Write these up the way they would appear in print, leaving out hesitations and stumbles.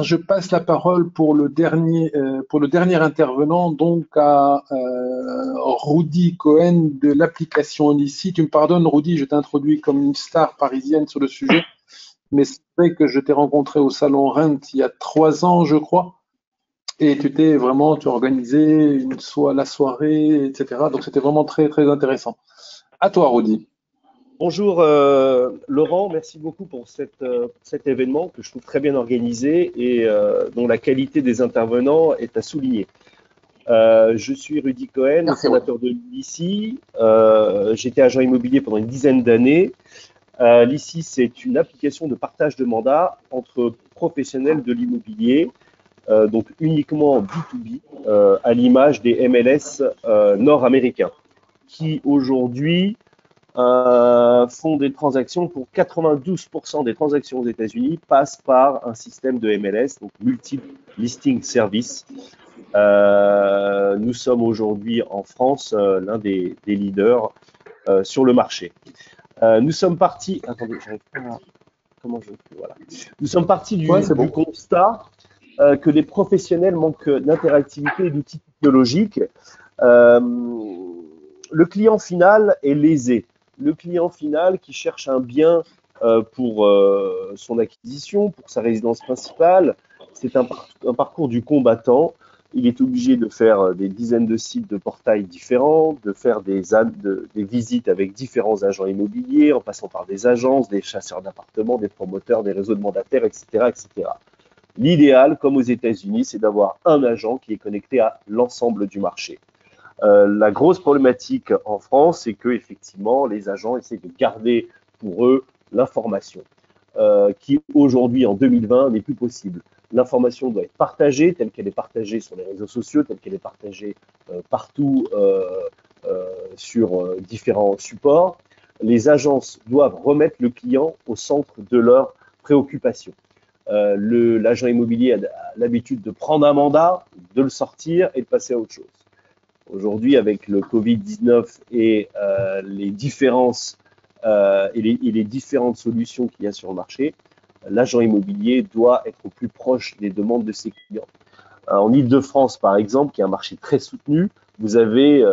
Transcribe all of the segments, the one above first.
je passe la parole pour le dernier intervenant, donc à Rudy Cohen de l'application Lissi. Tu me pardonnes, Rudy, je t'introduis comme une star parisienne sur le sujet, mais c'est vrai que je t'ai rencontré au Salon Rent il y a 3 ans, je crois, et tu as organisé la soirée, etc. Donc c'était vraiment très, très intéressant. À toi, Rudy. Bonjour Laurent, merci beaucoup pour cet événement que je trouve très bien organisé et dont la qualité des intervenants est à souligner. Je suis Rudy Cohen, le Merci, Rudy. fondateur de l'ICI. J'étais agent immobilier pendant une dizaine d'années. L'ICI, c'est une application de partage de mandats entre professionnels de l'immobilier, donc uniquement B2B, à l'image des MLS nord-américains, qui aujourd'hui font des transactions. Pour 92% des transactions aux États-Unis passent par un système de MLS, donc Multiple Listing Service. Nous sommes aujourd'hui en France l'un des leaders sur le marché. Nous sommes partis. Attendez, j'arrive pas à. Comment je fais, voilà. Nous sommes partis du constat que les professionnels manquent d'interactivité et d'outils technologiques. Le client final est lésé. Le client final qui cherche un bien pour son acquisition, pour sa résidence principale, c'est un parcours du combattant. Il est obligé de faire des dizaines de sites de portail différents, de faire des visites avec différents agents immobiliers, en passant par des agences, des chasseurs d'appartements, des promoteurs, des réseaux de mandataires, etc., etc. L'idéal, comme aux États-Unis, c'est d'avoir un agent qui est connecté à l'ensemble du marché. La grosse problématique en France, c'est que effectivement, les agents essaient de garder pour eux l'information, qui aujourd'hui, en 2020, n'est plus possible. L'information doit être partagée, telle qu'elle est partagée sur les réseaux sociaux, telle qu'elle est partagée partout sur différents supports. Les agences doivent remettre le client au centre de leurs préoccupations. L'agent immobilier a l'habitude de prendre un mandat, de le sortir et de passer à autre chose. Aujourd'hui, avec le Covid-19 et les différences et les différentes solutions qu'il y a sur le marché, l'agent immobilier doit être au plus proche des demandes de ses clients. En Île-de-France, par exemple, qui est un marché très soutenu, vous avez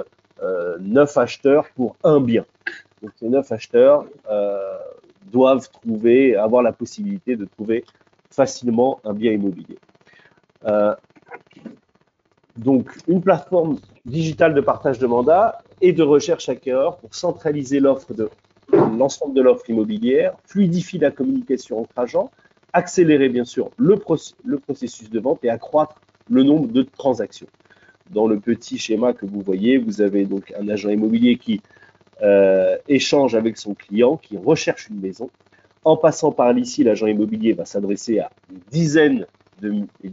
9 acheteurs pour un bien. Donc, ces 9 acheteurs doivent avoir la possibilité de trouver facilement un bien immobilier. Donc, une plateforme digitale de partage de mandats et de recherche acquéreur pour centraliser l'ensemble de l'offre immobilière, fluidifier la communication entre agents, accélérer bien sûr le processus de vente et accroître le nombre de transactions. Dans le petit schéma que vous voyez, vous avez donc un agent immobilier qui échange avec son client, qui recherche une maison. En passant par l'ICI, l'agent immobilier va s'adresser à des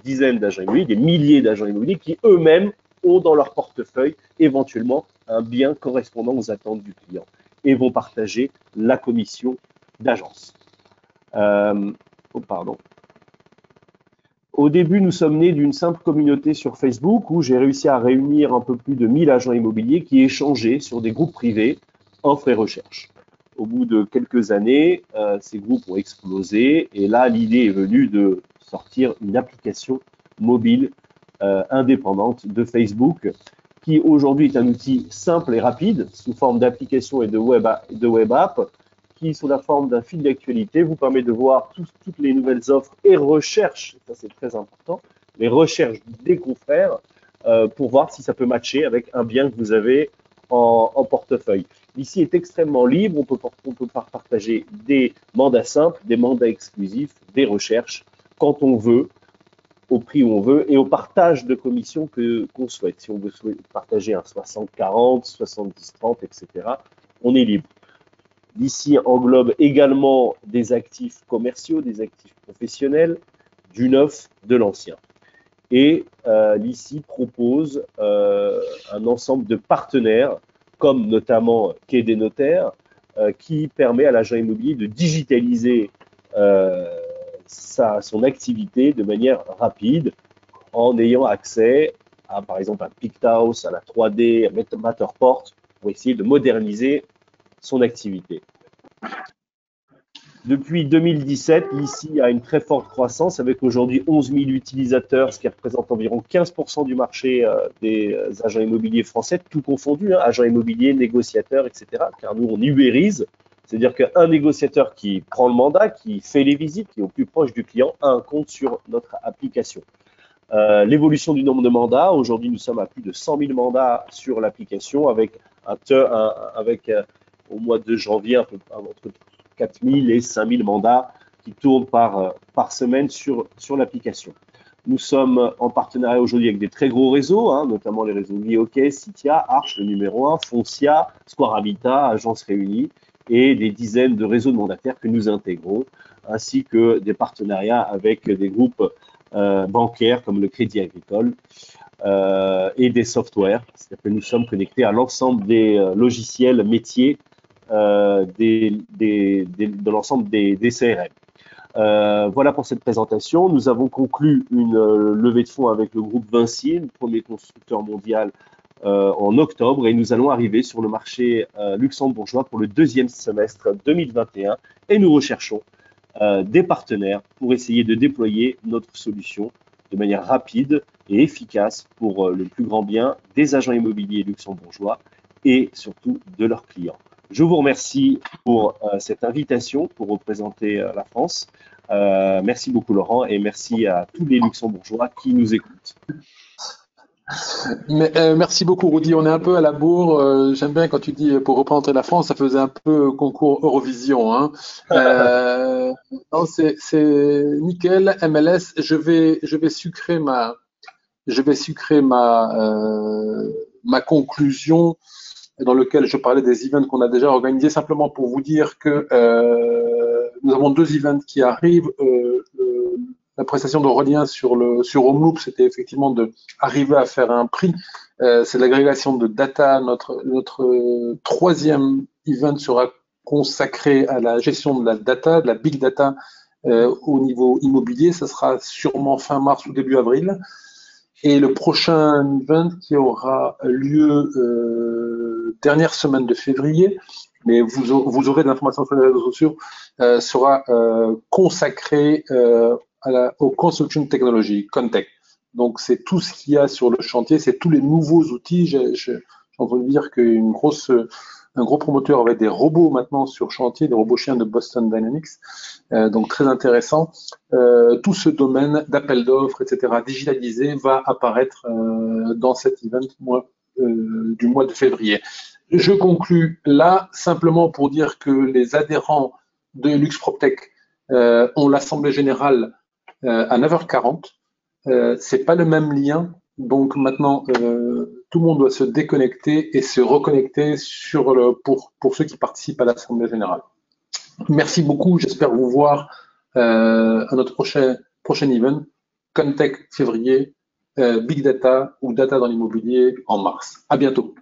dizaines d'agents immobiliers, des milliers d'agents immobiliers qui eux-mêmes ont dans leur portefeuille éventuellement un bien correspondant aux attentes du client et vont partager la commission d'agence. Au début, nous sommes nés d'une simple communauté sur Facebook où j'ai réussi à réunir un peu plus de 1000 agents immobiliers qui échangeaient sur des groupes privés, offres et recherches. Au bout de quelques années, ces groupes ont explosé et là, l'idée est venue de sortir une application mobile indépendante de Facebook qui aujourd'hui est un outil simple et rapide sous forme d'application et de web app qui, sous la forme d'un fil d'actualité, vous permet de voir toutes les nouvelles offres et recherches, ça c'est très important, les recherches des confrères pour voir si ça peut matcher avec un bien que vous avez en portefeuille. L'ICI est extrêmement libre, on peut partager des mandats simples, des mandats exclusifs, des recherches, quand on veut, au prix où on veut et au partage de commissions qu'on souhaite. Si on veut partager un 60-40, 70-30, etc., on est libre. L'ICI englobe également des actifs commerciaux, des actifs professionnels, du neuf, de l'ancien. Et l'ICI propose un ensemble de partenaires, comme notamment Quai des notaires, qui permet à l'agent immobilier de digitaliser son activité de manière rapide en ayant accès à, par exemple, un Picthouse, à la 3D, à Matterport, pour essayer de moderniser son activité. Depuis 2017, l'ICI a une très forte croissance avec aujourd'hui 11 000 utilisateurs, ce qui représente environ 15% du marché des agents immobiliers français, tout confondu, hein, agents immobiliers, négociateurs, etc. Car nous, on ubérise, c'est-à-dire qu'un négociateur qui prend le mandat, qui fait les visites, qui est au plus proche du client, a un compte sur notre application. L'évolution du nombre de mandats, aujourd'hui nous sommes à plus de 100 000 mandats sur l'application avec, au mois de janvier entre 4 000 et 5 000 mandats qui tournent par semaine sur l'application. Nous sommes en partenariat aujourd'hui avec des très gros réseaux, hein, notamment les réseaux Vihockey, Citia, Arch, le numéro 1, Foncia, Square Habitat, Agences Réunies et des dizaines de réseaux de mandataires que nous intégrons, ainsi que des partenariats avec des groupes bancaires comme le Crédit Agricole et des softwares. C'est-à-dire que nous sommes connectés à l'ensemble des logiciels métiers de l'ensemble des CRM. Voilà pour cette présentation. Nous avons conclu une levée de fonds avec le groupe Vinci, le premier constructeur mondial, en octobre, et nous allons arriver sur le marché luxembourgeois pour le deuxième semestre 2021 et nous recherchons des partenaires pour essayer de déployer notre solution de manière rapide et efficace pour le plus grand bien des agents immobiliers luxembourgeois et surtout de leurs clients. Je vous remercie pour cette invitation pour représenter la France. Merci beaucoup Laurent et merci à tous les luxembourgeois qui nous écoutent. Merci beaucoup Rudy, on est un peu à la bourre. J'aime bien quand tu dis pour représenter la France, ça faisait un peu concours Eurovision. Hein. Non, c'est nickel. MLS, je vais sucrer ma conclusion dans lequel je parlais des events qu'on a déjà organisés, simplement pour vous dire que nous avons 2 events qui arrivent. La prestation d'Aurélien sur Homeloop, c'était effectivement d'arriver à faire un prix. C'est l'agrégation de data. Notre 3e event sera consacré à la gestion de la data, de la big data au niveau immobilier. Ça sera sûrement fin mars ou début avril. Et le prochain event qui aura lieu dernière semaine de février, mais vous aurez de l'information sur les réseaux sociaux, sera consacré aux construction technology, Contech. Donc c'est tout ce qu'il y a sur le chantier, c'est tous les nouveaux outils. J'ai entendu dire un gros promoteur avec des robots maintenant sur chantier, des robots chiens de Boston Dynamics, donc très intéressant. Tout ce domaine d'appel d'offres, etc., digitalisé, va apparaître dans cet event du mois de février. Je conclus là simplement pour dire que les adhérents de LuxPropTech ont l'assemblée générale à 9h40. C'est pas le même lien. Donc maintenant, tout le monde doit se déconnecter et se reconnecter pour ceux qui participent à l'Assemblée générale. Merci beaucoup. J'espère vous voir à notre prochain event, Contech février, Big Data ou Data dans l'immobilier en mars. À bientôt.